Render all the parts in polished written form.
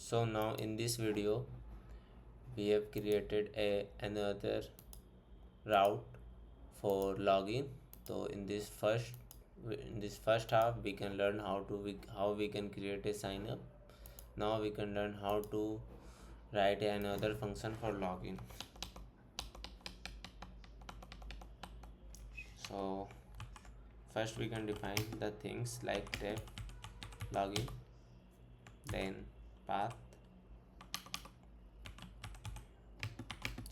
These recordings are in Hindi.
So now in this video we have created another route for login. So in this first half we can learn how we can create a sign up. Now we can learn how to write another function for login. So first we can define the things like tab login, then path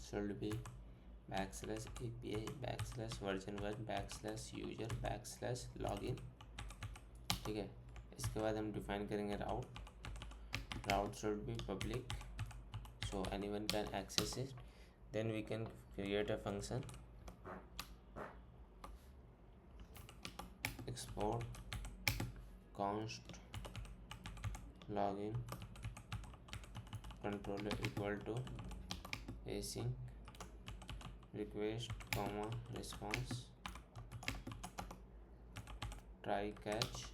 should be /API /version1 /user /login. ठीक है, इसके बाद हम डिफाइन करेंगे route should be public so anyone can access it. Then we can create a function export const login controller equal to async request comma response try catch.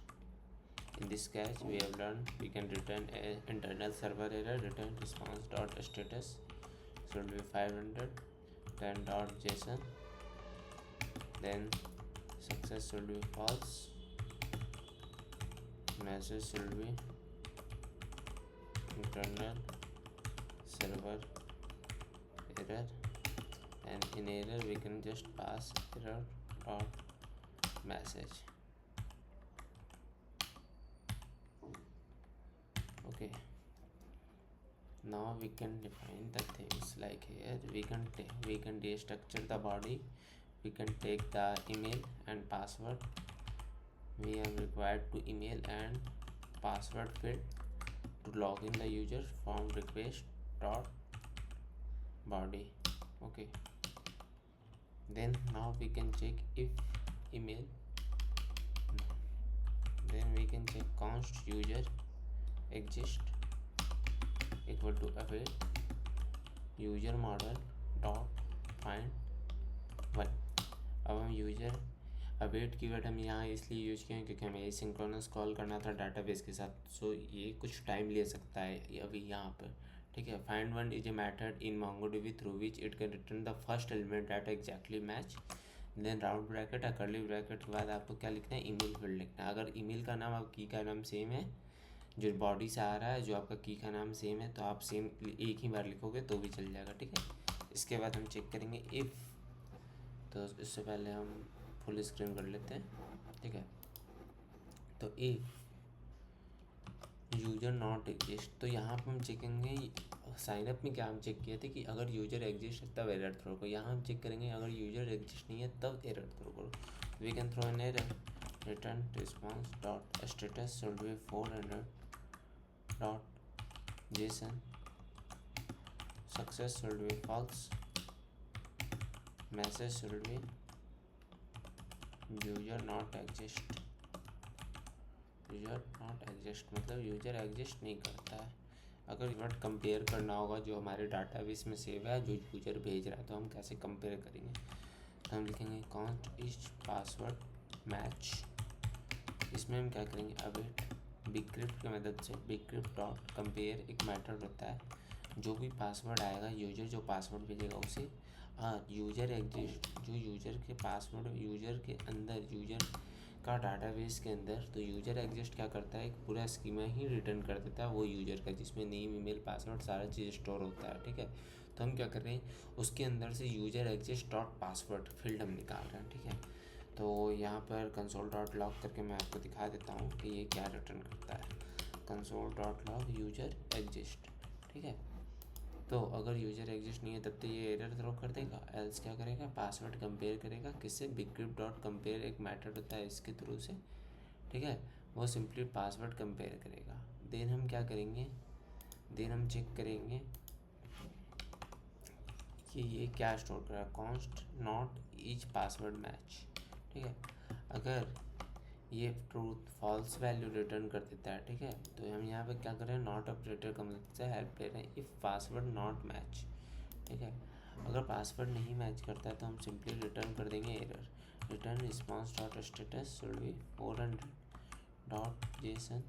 In this catch we have learned we can return a internal server error, return response dot status should be 500, then dot json, then success should be false, message should be internal server error, and in error we can just pass error dot message. Okay, now we can define the things like here we can destructure the body, we can take the email and password. We are required to email and password field to log in the user from request dot body. Okay, then now we can check if email, then we can check const user exist equal to await user model dot find 1. अब हम यूजर अवेट कीवर्ड हम यहाँ इसलिए यूज किए क्योंकि हमें एसिंक्रोनस कॉल करना था डाटाबेस के साथ. सो ये कुछ टाइम ले सकता है अभी यहाँ पर. ठीक है, find one is a method in MongoDB through which it can return the first element data exactly match. Then round bracket और कर्ली ब्रैकेट के बाद आपको क्या लिखना है, ईमेल फील्ड लिखना है. अगर ईमेल का नाम आप की का नाम सेम है, जो बॉडी से आ रहा है, जो आपका की का नाम सेम है, तो आप सेम एक ही बार लिखोगे तो भी चल जाएगा. ठीक है, इसके बाद हम चेक करेंगे इफ़. तो इससे पहले हम फुल स्क्रीन कर लेते हैं. ठीक है, तो इफ़ यूजर नॉट एग्जिस्ट, तो यहाँ पर हम चेक करेंगे. साइनअप में क्या हम चेक किए थे कि अगर यूजर एग्जिस्ट है तब एरर थ्रो करो. यहाँ हम चेक करेंगे अगर यूजर एग्जिस्ट नहीं है तब एरर थ्रो करो. We can throw an error return response dot status should be 400 dot json success should be false, message should be user not exist. User not exist मतलब यूजर एग्जिस्ट नहीं करता है. अगर वर्ड कंपेयर करना होगा जो हमारे डाटाबेस में सेव है जो यूजर भेज रहा है, तो हम कैसे कंपेयर करेंगे. तो हम लिखेंगे कॉन्स्ट इज पासवर्ड मैच. इसमें हम क्या करेंगे, अवेट बिगक्रिप्ट की मदद से बिगक्रिप्ट डॉट कंपेयर एक मेथड होता है. जो भी पासवर्ड आएगा यूजर जो पासवर्ड भेजेगा उसे यूजर एग्जिस्ट, जो यूजर के पासवर्ड यूजर के अंदर यूजर का डाटाबेस के अंदर, तो यूजर एग्जिस्ट क्या करता है, एक पूरा स्कीमा ही रिटर्न कर देता है वो यूजर का, जिसमें नेम ईमेल पासवर्ड सारा चीज़ स्टोर होता है. ठीक है, तो हम क्या कर रहे हैं, उसके अंदर से user exist dot password field हम निकाल रहे हैं. ठीक है, तो यहाँ पर कंसोल डॉट लॉग करके मैं आपको दिखा देता हूँ कि ये क्या रिटर्न करता है. Console dot log user exist. ठीक है, तो अगर यूजर एग्जिस्ट नहीं है तब तो ये एरर थ्रो कर देगा. एल्स क्या करेगा, पासवर्ड कंपेयर करेगा किससे, बिगक्रिप्ट डॉट कंपेयर एक मेथड होता है इसके थ्रू से. ठीक है, वो सिंपली पासवर्ड कंपेयर करेगा. देन हम क्या करेंगे, देन हम चेक करेंगे कि ये क्या स्टोर कर रहा है, const not each password match. ठीक है, अगर ये ट्रूथ फॉल्स वैल्यू रिटर्न कर देता है. ठीक है, तो हम यहाँ पे क्या कर रहे हैं, नॉट ऑपरेटर का मदद से हेल्प ले रहे हैं इफ़ पासवर्ड नॉट मैच. ठीक है, अगर पासवर्ड नहीं मैच करता है तो हम सिंपली रिटर्न कर देंगे error return response dot status should be 400 dot Jason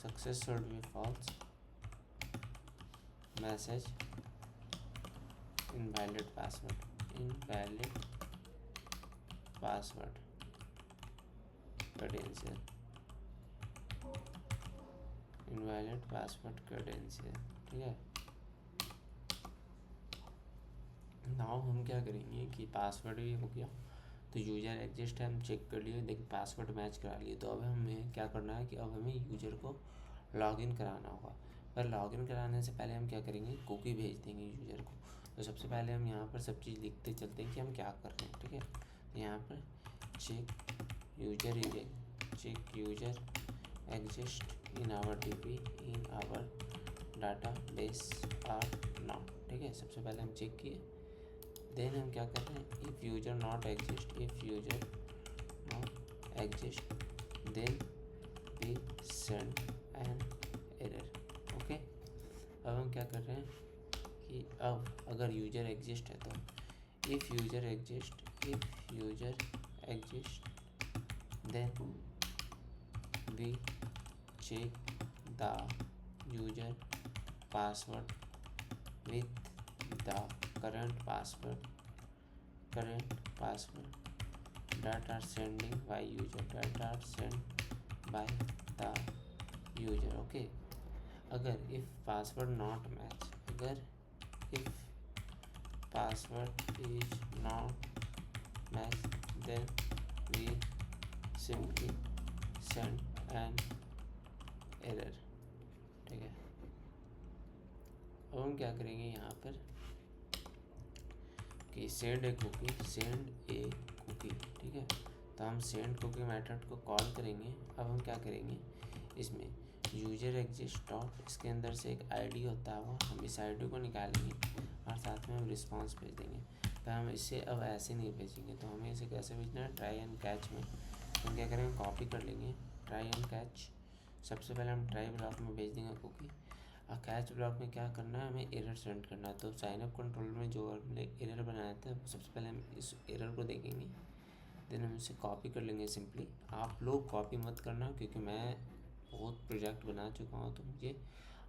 success should be false, message invalid password, credential, invalid password credential, ठीक है। नाउ हम क्या करेंगे कि पासवर्ड भी हो गया, तो यूज़र एग्जिस्ट है, हम चेक कर लिए, देखिए पासवर्ड मैच करा लिए। तो अब हमें क्या करना है कि अब हमें यूज़र को लॉगिन कराना होगा। पर लॉगिन कराने से पहले हम क्या करेंगे, कुकी भेज देंगे यूज़र को। तो सबसे पहले हम यहाँ पर सब चीज़ लिखते चलते हैं कि हम क्या कर रहे हैं, ठीक है। तो यहाँ पर check user exist in our DB in our database or not, ठीक है। सबसे पहले हम चेक किए, देन हम क्या कर रहे हैं, if user not exist, then we send an error, okay. अब हम क्या कर रहे हैं कि अब अगर यूजर एग्जिस्ट है तो if user exist then we check the user password with the current password that are sending by user, okay। अगर if password not match, if password is not match, then we simply send an error, ठीक है। अब हम क्या करेंगे यहाँ पर कि सेंड ए कुकी, ठीक है। तो हम सेंड कुकी मेथड को कॉल करेंगे। अब हम क्या करेंगे, इसमें यूजर एग्जिस्ट डॉट, इसके अंदर से एक आईडी होता है, वो हम इस आईडी को निकालेंगे और साथ में हम रिस्पांस भेज देंगे। तो हम इसे अब ऐसे नहीं भेजेंगे, तो हमें इसे कैसे भेजना है, ट्राई एंड कैच में। तो हम क्या करेंगे, कॉपी कर लेंगे ट्राई एंड कैच। सबसे पहले हम ट्राई ब्लॉक में भेज देंगे कुकी, और कैच ब्लॉक में क्या करना है, हमें एरर सेंड करना है। तो साइनअप कंट्रोल में जो हमने एरर बनाया था, सबसे पहले हम इस एरर को देखेंगे, देन हम इसे कॉपी कर लेंगे सिंपली। आप लोग कॉपी मत करना, क्योंकि मैं बहुत प्रोजेक्ट बना चुका हूँ, तो मुझे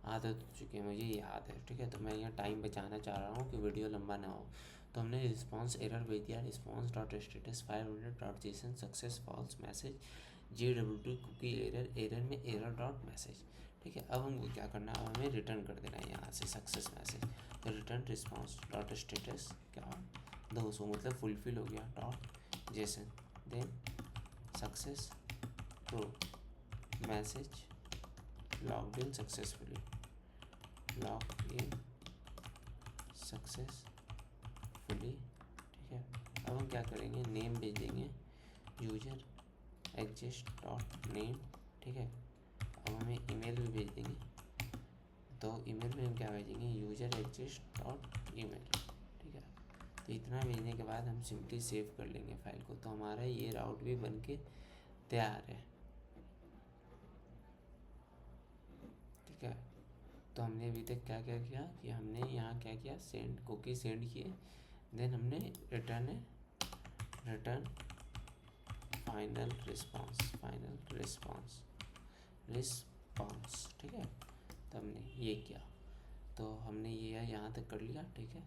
आदत हो चुकी है, मुझे याद है, ठीक है। तो मैं यहाँ टाइम बचाना चाह रहा हूँ कि वीडियो लंबा ना हो। तो हमने रिस्पॉन्स एरर भेज दिया, response dot status 500.json success false message JWT cookie error में एरर डॉट मैसेज, ठीक है। अब हमको क्या करना है, अब हमें रिटर्न कर देना है यहाँ से सक्सेस मैसेज। तो रिटर्न रिस्पॉन्स डॉट स्टेटस क्या 200, मतलब फुलफिल हो गया dot JSON, then success true message logged in successfully, ठीक है। अब हम क्या करेंगे, नेम भेज देंगे यूजर एग्जिस्ट डॉट नेम, ठीक है। अब हमें ईमेल भी भेज देंगे, तो ईमेल में हम क्या भेजेंगे, यूजर एग्जिस्ट डॉट ईमेल, ठीक है। तो इतना भेजने के बाद हम सिंपली सेव कर लेंगे फाइल को। तो हमारा ये राउट भी बन के तैयार है, ठीक है। तो हमने अभी तक क्या क्या किया कि हमने यहाँ क्या किया, सेंड कुकी सेंड किए, देन हमने रिटर्न फाइनल रिस्पॉन्स, ठीक है। तो हमने ये किया, तो हमने ये यहाँ तक कर लिया, ठीक है।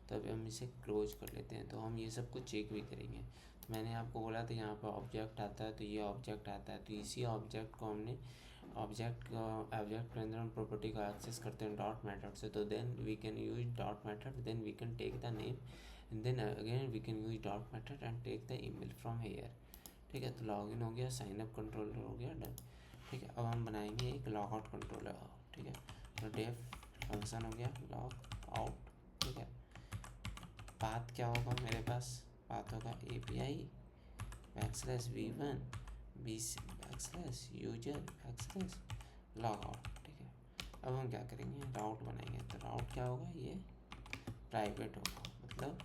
तो अभी हम इसे क्लोज कर लेते हैं। तो हम ये सब कुछ चेक भी करेंगे। तो मैंने आपको बोला था यहाँ पर ऑब्जेक्ट आता है, तो ये ऑब्जेक्ट आता है, तो इसी ऑब्जेक्ट को हमने ऑब्जेक्ट के अंदर हम प्रॉपर्टी को एक्सेस करते हैं डॉट मेथड से। तो then we can use dot method, then we can take the name, and then again we can use dot method and take the email from here, ठीक है। तो लॉगिन हो गया, साइनअप कंट्रोलर हो गया, डन, ठीक है। अब हम बनाएंगे एक लॉग आउट कंट्रोलर, ठीक है। तो डेफ फंक्शन हो गया लॉग आउट, ठीक है। पाथ क्या होगा मेरे पास, पाथ होगा API \v1 /user log out, ठीक है। अब हम क्या करेंगे, राउट बनाएंगे। तो राउट क्या होगा, ये प्राइवेट होगा, मतलब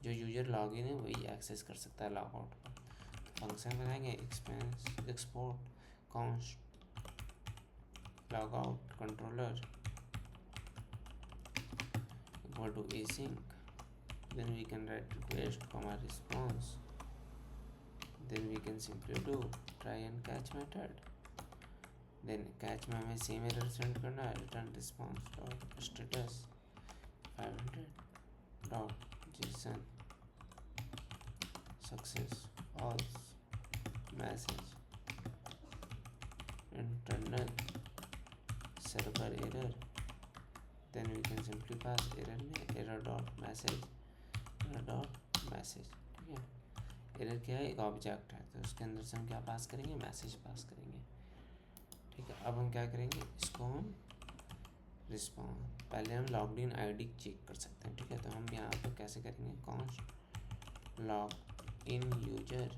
जो यूजर लॉगिन है वही एक्सेस कर सकता है लॉग आउट पर। तो फंक्शन बनाएंगे export const log out controller equal to async, then we can write request comma response, then we can simply do try and catch method, then catch में हमें सेम एरर सेंड करना है, return response dot status 500 dot JSON success false message internal server error, then we can simply pass error में एरर डॉट मैसेज ठीक है। एरर क्या है, एक ऑब्जेक्ट है तो उसके अंदर से हम क्या पास करेंगे, मैसेज पास करेंगे, ठीक है। अब हम क्या करेंगे, इसको हम रिस्पॉन्स, पहले हम लॉग्ड इन आईडी चेक कर सकते हैं, ठीक है। तो हम यहाँ पर कैसे करेंगे, कॉन्स्ट लॉग इन यूजर,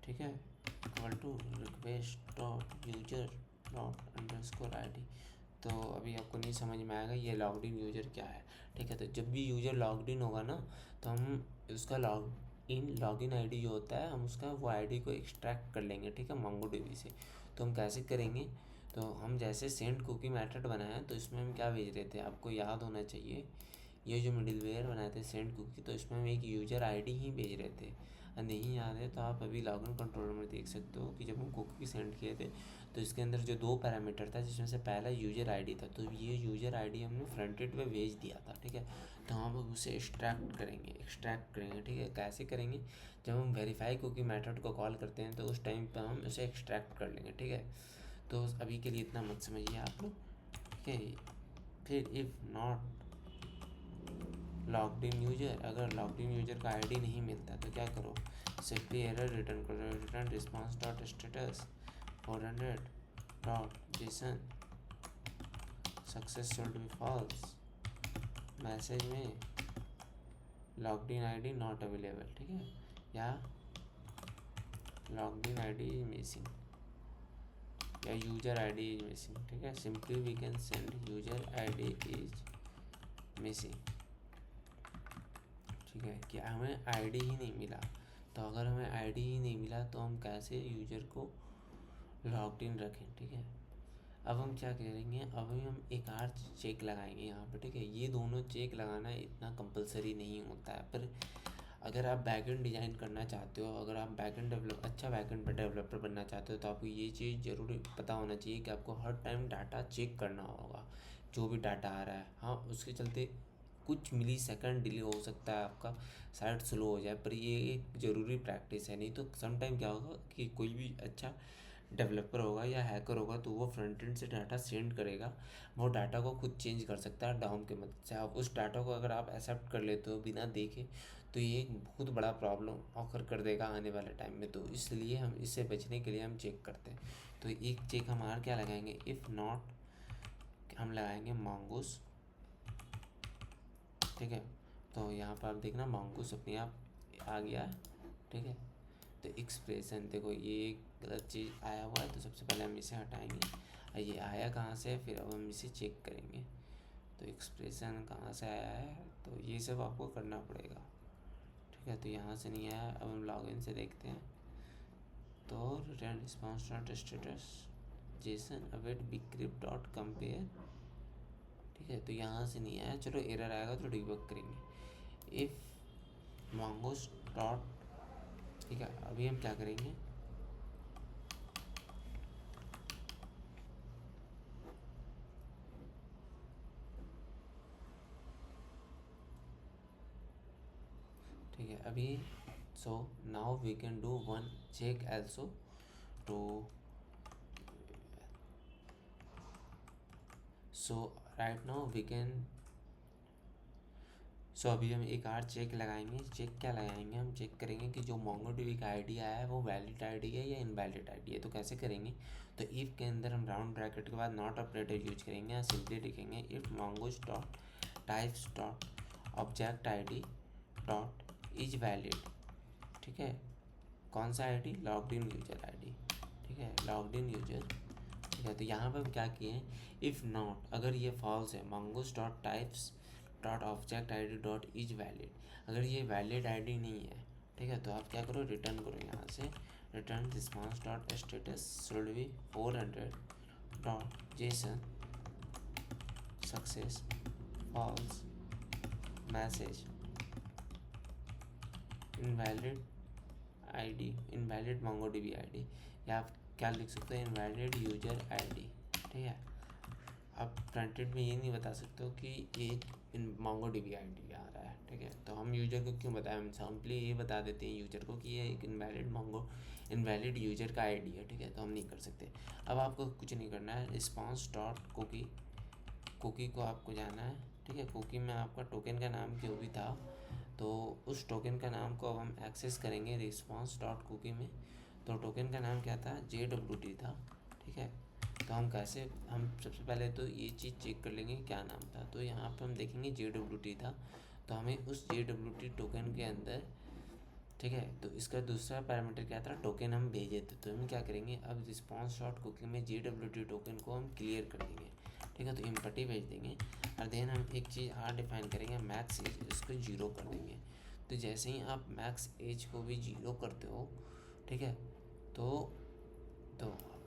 ठीक है, equal to request dot user dot underscore ID। तो अभी आपको नहीं समझ में आएगा ये लॉग्ड इन यूजर क्या है, ठीक है। तो जब भी यूजर लॉग्ड इन होगा ना, तो हम उसका लॉगिन ID जो होता है, हम उसका वो ID को एक्सट्रैक्ट कर लेंगे, ठीक है, MongoDB से। तो हम कैसे करेंगे, तो हम जैसे सेंड कुकी मेथड बनाया तो इसमें हम क्या भेज रहे थे, आपको याद होना चाहिए, ये जो मिडिलवेयर बनाए थे सेंड कुकी, तो इसमें हम एक यूजर ID ही भेज रहे थे। नहीं याद है तो आप अभी लॉगिन कंट्रोलर में देख सकते हो कि जब हम कुकी सेंड किए थे तो इसके अंदर जो 2 पैरामीटर था, जिसमें से पहला यूजर ID था, तो ये यूजर ID हमने फ्रंट एंड पे भेज दिया था, ठीक है। तो हम अब उसे एक्सट्रैक्ट करेंगे, ठीक है। कैसे करेंगे, जब हम वेरीफाई कुकी मेथड को कॉल करते हैं तो उस टाइम पर हम उसे एक्सट्रैक्ट कर लेंगे, ठीक है। तो अभी के लिए इतना मत समझिए आप लोग, ठीक है। फिर if not logged in user, अगर लॉग्ड इन यूजर का ID नहीं मिलता तो क्या करो, सिंपली एरर रिटर्न करो, return response dot status 400 dot JSON success should be false, message में logged in ID not available, ठीक है, या logged in ID is missing, या यूजर ID इज मिसिंग, ठीक है। Simply we can send user ID is missing, ठीक है, कि हमें ID ही नहीं मिला। तो अगर हमें ID ही नहीं मिला तो हम कैसे यूजर को लॉग्ड इन रखें, ठीक है। अब हम क्या करेंगे, अभी हम एक और चेक लगाएंगे यहाँ पे, ठीक है। ये दोनों चेक लगाना इतना कंपलसरी नहीं होता है, पर अगर आप बैकएंड डिज़ाइन करना चाहते हो, अगर आप अच्छा बैकएंड पर डेवलपर बनना चाहते हो, तो आपको ये चीज़ ज़रूर पता होना चाहिए कि आपको हर टाइम डाटा चेक करना होगा, जो भी डाटा आ रहा है। हाँ, उसके चलते कुछ मिली सेकंड डिले हो सकता है, आपका साइट स्लो हो जाए, पर ये एक ज़रूरी प्रैक्टिस है। नहीं तो समटाइम क्या होगा कि कोई भी अच्छा डेवलपर होगा या हैकर होगा तो वो फ्रंट एंड से डाटा सेंड करेगा, वो डाटा को खुद चेंज कर सकता है डाउन के मदद से। आप उस डाटा को अगर आप एक्सेप्ट कर लेते हो बिना देखे, तो ये एक बहुत बड़ा प्रॉब्लम ऑकर कर देगा आने वाले टाइम में। तो इसलिए हम इससे बचने के लिए हम चेक करते हैं। तो एक चेक हम और क्या लगाएंगे, इफ़ नॉट हम लगाएंगे mongoose, ठीक है। तो यहाँ पर आप देखना mongoose अपने आप आ गया है, ठीक है। तो एक्सप्रेशन देखो, ये एक गलत चीज़ आया हुआ है, तो सबसे पहले हम इसे हटाएंगे। ये आया कहाँ से, फिर अब हम इसे चेक करेंगे। तो एक्सप्रेशन कहाँ से आया है, तो ये सब आपको करना पड़ेगा, ठीक है। तो यहाँ से नहीं आया, अब हम लॉगिन से देखते हैं। तो return response dot status JSON await bcrypt dot compare, ठीक है। तो यहाँ से नहीं आया, चलो एरर आएगा तो डिबग करेंगे। इफ़ mongoose डॉट, ठीक है। अभी हम क्या करेंगे, ठीक है। अभी so now we can do one check also to, so right now we can, so अभी हम एक और चेक लगाएंगे। चेक क्या लगाएंगे, हम चेक करेंगे कि जो MongoDB का ID आया है वो वैलिड ID है या इनवैलिड ID है। तो कैसे करेंगे, तो इफ़ के अंदर हम राउंड ब्रैकेट के बाद नॉट ऑपरेटर यूज करेंगे, या सिंपली लिखेंगे if mongoose dot types dot object ID dot is valid, ठीक है। कौन सा ID, logged in user ID, ठीक है, लॉग्ड इन यूजर, ठीक है। तो यहाँ पर हम क्या किए हैं, इफ़ नॉट, अगर ये फॉल्स है, mongoose dot types dot object ID dot is valid, अगर ये वैलिड ID नहीं है, ठीक है, तो आप क्या करो, रिटर्न करो यहाँ से, return response dot status should be 400 dot JSON success false message invalid ID, invalid MongoDB ID, या आप क्या लिख सकते हो, इनवैलिड यूजर आईडी, ठीक है। आप फ्रंटेड में ये नहीं बता सकते हो कि एक इन मोंगो डीबी आईडी आ रहा है, ठीक है। तो हम यूजर को क्यों बताएं, हम सिंपली ये बता देते हैं यूजर को कि ये एक इनवैलिड यूजर का आईडी है, ठीक है। तो हम नहीं कर सकते। अब आपको कुछ नहीं करना है, रिस्पॉन्स डॉट कुकी को आपको जाना है, ठीक है। कुकी में आपका टोकन का नाम जो भी था, तो उस टोकन का नाम को अब हम एक्सेस करेंगे रिस्पॉन्स डॉट कुकी में। तो टोकन का नाम क्या था, JWT था, ठीक है। तो हम सबसे पहले तो ये चीज़ चेक कर लेंगे क्या नाम था। तो यहाँ पे हम देखेंगे JWT था, तो हमें उस JWT टोकन के अंदर, ठीक है। तो इसका दूसरा पैरामीटर क्या था, टोकन हम भेजे थे। तो हम क्या करेंगे, अब रिस्पॉन्स डॉट कुकी में JWT टोकन को हम क्लियर कर देंगे, ठीक है। तो इम्पटी भेज देंगे और देन हम एक चीज़ और डिफाइन करेंगे, मैक्स एज, इसको 0 कर देंगे। तो जैसे ही आप मैक्स एज को भी 0 करते हो, ठीक है, तो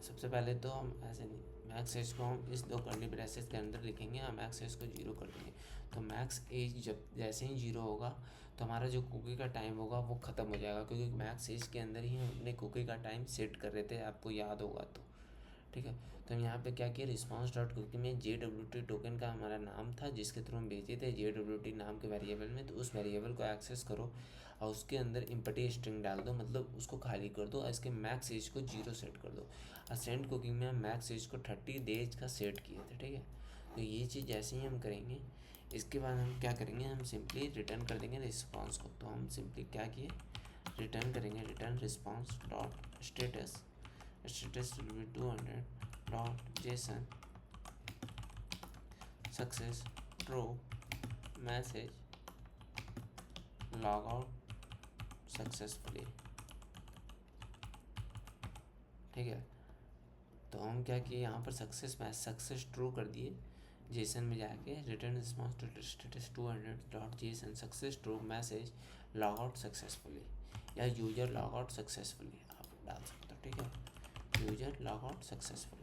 सबसे पहले तो हम ऐसे नहीं, मैक्स एज को हम इस दो कर्ली ब्रेसेस के अंदर लिखेंगे और मैक्स एज को 0 कर देंगे। तो मैक्स एज जब जैसे ही 0 होगा तो हमारा जो कुकी का टाइम होगा वो ख़त्म हो जाएगा, क्योंकि मैक्स एज के अंदर ही हम अपने कुकी का टाइम सेट कर रहे थे, आपको याद होगा तो, ठीक है। तो हम यहाँ पे क्या किया, रिस्पॉन्स डॉट कुकी में JWT टोकन का हमारा नाम था जिसके थ्रू हम भेजे थे JWT नाम के वेरिएबल में। तो उस वेरिएबल को एक्सेस करो और उसके अंदर इम्पटी स्ट्रिंग डाल दो, मतलब उसको खाली कर दो और इसके मैक्स एज को 0 सेट कर दो। और सेंड कुकिंग में हम मैक्स एज को 30 डेज का सेट किए थे, ठीक है। तो ये चीज़ जैसे ही हम करेंगे, इसके बाद हम क्या करेंगे, हम सिंपली रिटर्न कर देंगे रिस्पॉन्स को। तो हम सिंपली क्या किए, रिटर्न करेंगे, return response dot status will B 200 dot JSON success true message log out successfully, ठीक है। तो हम क्या किए, यहाँ पर सक्सेस ट्रू कर दिए, जेसन में जाके return response to status 200 dot JSON success true message log out successfully, या यूजर लॉग आउट सक्सेसफुली आप डाल सकते हो, ठीक है, यूजर लॉग आउट सक्सेसफुली।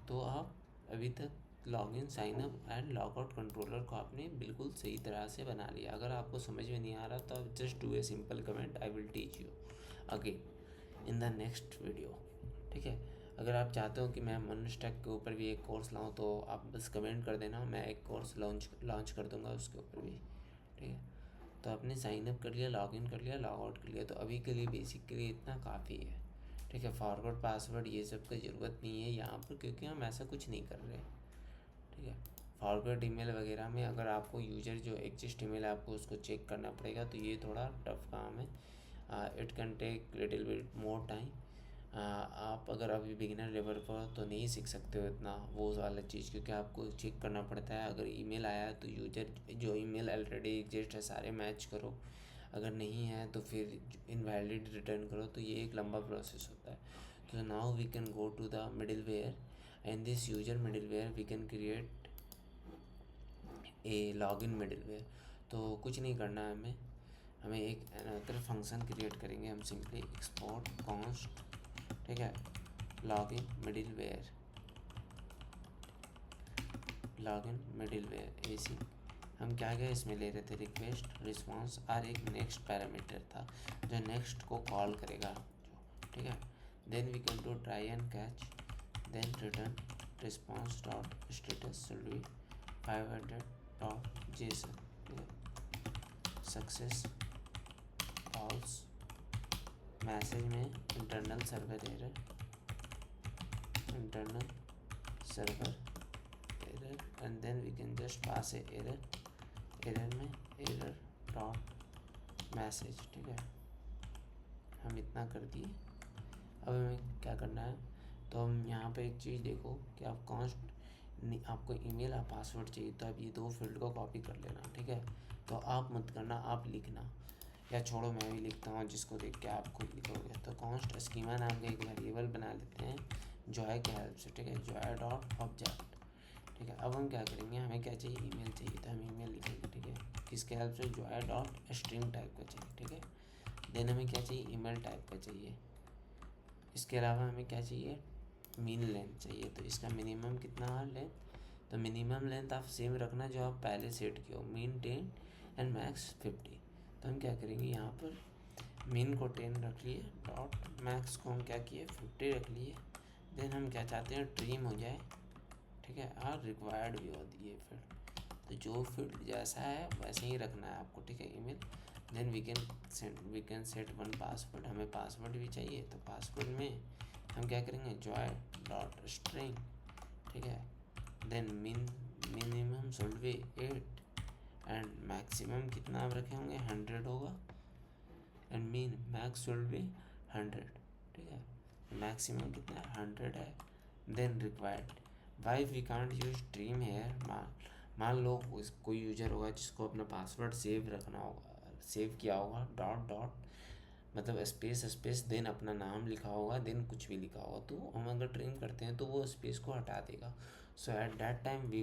तो आप अभी तक login sign up and log out controller को आपने बिल्कुल सही तरह से बना लिया। अगर आपको समझ में नहीं आ रहा तो आप just do a simple comment, I will teach you again in the next video, ठीक है। अगर आप चाहते हो कि मैं मनस्टैक के ऊपर भी एक कोर्स लाऊं तो आप बस कमेंट कर देना, मैं एक कोर्स लॉन्च कर दूंगा उसके ऊपर भी, ठीक है। तो आपने साइन अप कर लिया, लॉगिन कर लिया, लॉग आउट कर लिया, तो अभी के लिए बेसिक के लिए इतना काफ़ी है, ठीक है। फॉरवर्ड पासवर्ड ये सब की ज़रूरत नहीं है यहाँ पर, क्योंकि हम ऐसा कुछ नहीं कर रहे, ठीक है। फॉरवर्ड ईमेल वगैरह में अगर आपको यूजर जो एग्जिस्ट ईमेल है आपको उसको चेक करना पड़ेगा, तो ये थोड़ा टफ काम है, it can take little bit more time. आप अगर अभी बिगिनर लेवल पर तो नहीं सीख सकते हो इतना वो वाला चीज़, क्योंकि आपको चेक करना पड़ता है। अगर ईमेल आया है तो यूजर जो ईमेल ऑलरेडी एग्जिस्ट है सारे मैच करो, अगर नहीं है तो फिर इनवैलिड रिटर्न करो, तो ये एक लंबा प्रोसेस होता है। तो now we can go to the middleware, and this user middleware we can create a login middleware. तो कुछ नहीं करना है हमें एक अनदर फंक्शन क्रिएट करेंगे, हम सिंपली एक्सपोर्ट कॉन्स्ट, ठीक है, लॉगिन मिडिल वेयर एसी। हम क्या गए इसमें ले रहे थे, रिक्वेस्ट रिस्पॉन्स और एक नेक्स्ट पैरामीटर था जो नेक्स्ट को कॉल करेगा जो, ठीक है। Then we can do try and catch, then return response dot status will be 500 dot JSON, ठीक है, सक्सेस फॉल्स मैसेज में internal server error and then we can just pass a error में एरर डॉट मैसेज, ठीक है। हम इतना कर दिए। अब हमें क्या करना है, तो हम यहाँ पे एक चीज़ देखो कि आप आपको ईमेल और पासवर्ड चाहिए, तो आप ये दो फील्ड को कॉपी कर लेना, ठीक है। तो आप मत करना, आप लिखना, या छोड़ो मैं भी लिखता हूँ जिसको देख के आप खुद लिखोगे। तो कॉन्स्ट स्कीमा नाम का एक वेरिएबल बना लेते हैं जॉय के हेल्प से, ठीक है, जॉय डॉट ऑब्जेक्ट, ठीक है। अब हम क्या करेंगे, हमें क्या चाहिए, ईमेल चाहिए, तो हम ईमेल लिखेंगे, ठीक है, किसके हेल्प से, जॉय डॉट स्ट्रिंग टाइप का चाहिए, ठीक है। देन हमें क्या चाहिए, ईमेल टाइप का चाहिए। इसके अलावा हमें क्या चाहिए, मीन लेंथ चाहिए। तो इसका मिनिमम कितना है लेंथ, तो मिनिमम लेंथ आप सेम रखना जो आप पहले सेट किए हो, मीन 10 एंड मैक्स 50। तो हम क्या करेंगे, यहाँ पर मीन को 10 रख लिए, डॉट मैक्स को हम क्या किए 50 रख लिए, देन हम क्या चाहते हैं, ट्रीम हो जाए, ठीक है, और रिक्वायर्ड भी होती है फील्ड, तो जो फील्ड जैसा है वैसे ही रखना है आपको, ठीक है, email. Then we can set one password, हमें पासवर्ड भी चाहिए, तो पासवर्ड में हम क्या करेंगे, जॉय डॉट स्ट्रिंग, ठीक है। Then minimum should be 8 and maximum कितना आप रखे होंगे, 100 होगा, एंड मैक्स शुड बी 100, ठीक है। मैक्सिमम कितना है, 100 है। Then required, why we can't use trim here, मान लो कोई यूजर होगा जिसको अपना पासवर्ड सेव रखना होगा, सेव किया होगा, डॉट डॉट मतलब स्पेस स्पेस, देन अपना नाम लिखा होगा, देन कुछ भी लिखा होगा, तो हम अगर ड्रीम करते हैं तो वो स्पेस को हटा देगा। So at that time we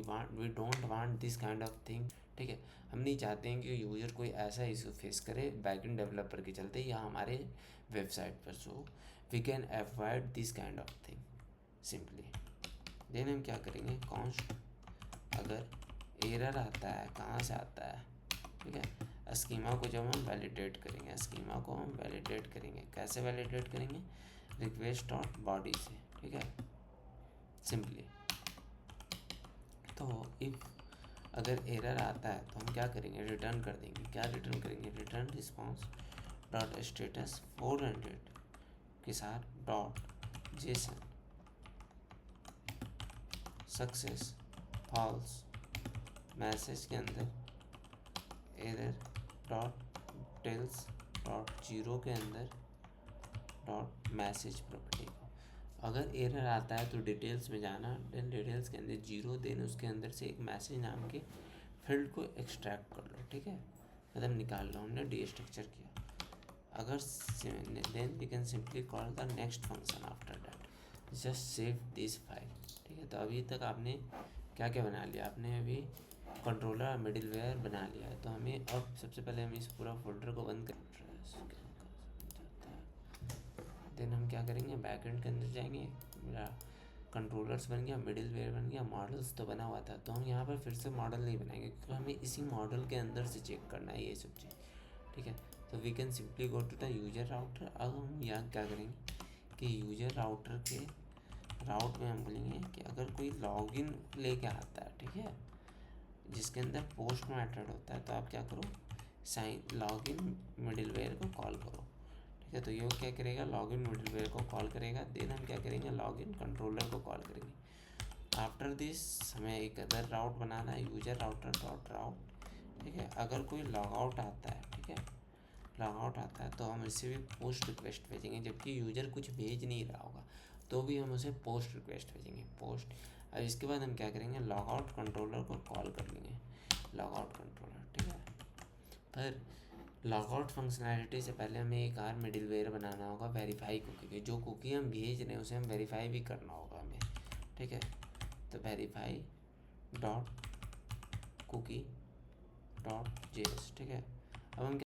don't want this kind of thing, ठीक है। हम नहीं चाहते हैं कि यूज़र कोई ऐसा इशू फेस करे बैकएंड डेवलपर के चलते या हमारे वेबसाइट पर, so we can avoid this kind of thing simply. Then हम क्या करेंगे, कॉन्स्ट, अगर एरर आता है, कहाँ से आता है, ठीक है, स्कीमा को जब हम वैलिडेट करेंगे, स्कीमा को हम वैलिडेट करेंगे, कैसे वैलिडेट करेंगे, रिक्वेस्ट डॉट बॉडी से, ठीक है, सिंपली। तो इफ अगर एरर आता है तो हम क्या करेंगे, रिटर्न कर देंगे, क्या रिटर्न करेंगे, रिटर्न रिस्पॉन्स डॉट स्टेटस 400 के साथ dot JSON success false, message के अंदर error dot details dot zero के अंदर डॉट मैसेज प्रॉपर्टी को, अगर एरर आता है तो डिटेल्स में जाना, देन डिटेल्स के अंदर जीरो, देन उसके अंदर से एक मैसेज नाम के फील्ड को एक्सट्रैक्ट कर लो, ठीक है, मतलब निकाल लो, हमने डी स्ट्रक्चर किया। अगर then we can simply call the next function after that, just save this file, ठीक है। तो अभी तक आपने क्या क्या बना लिया, आपने अभी कंट्रोलर मिडिलवेयर बना लिया है, तो हमें अब सबसे पहले हम इस पूरा फोल्डर को बंद कर, देन हम क्या करेंगे, बैकएंड के अंदर जाएंगे, मेरा कंट्रोलर्स बन गया, मिडिलवेयर बन गया, मॉडल्स तो बना हुआ था, तो हम यहाँ पर फिर से मॉडल नहीं बनाएंगे क्योंकि हमें इसी मॉडल के अंदर से चेक करना है ये सब चीज़, ठीक है। तो we can simply go to the user router. अब हम यहाँ क्या करेंगे कि यूजर राउटर के राउट में हम बोलेंगे कि अगर कोई लॉगिन लेके आता है, ठीक है, जिसके अंदर पोस्ट मेथड होता है, तो आप क्या करो, साइन लॉगिन मिडिलवेयर को कॉल करो, ठीक है। तो ये क्या करेगा, लॉगिन मिडिलवेयर को कॉल करेगा, देन हम क्या करेंगे, लॉगिन कंट्रोलर को कॉल करेंगे। आफ्टर दिस हमें एक अदर राउट बनाना है, यूजर राउटर डॉट राउट, ठीक है। अगर कोई लॉग आउट आता है, ठीक है, लॉग आउट आता है तो हम इसे भी पोस्ट रिक्वेस्ट भेजेंगे, जबकि यूजर कुछ भेज नहीं रहा होगा तो भी हम उसे पोस्ट रिक्वेस्ट भेजेंगे, पोस्ट। अब इसके बाद हम क्या करेंगे, लॉग आउट कंट्रोलर को कॉल कर लेंगे, लॉग आउट कंट्रोलर, ठीक है। पर लॉग आउट फंक्शनैलिटी से पहले हमें एक और मिडिलवेयर बनाना होगा, वेरीफाई कुकी के, जो कुकी हम भेज रहे हैं उसे हम वेरीफाई भी करना होगा हमें, ठीक है। तो verify dot cookie dot JS, ठीक है। अब हम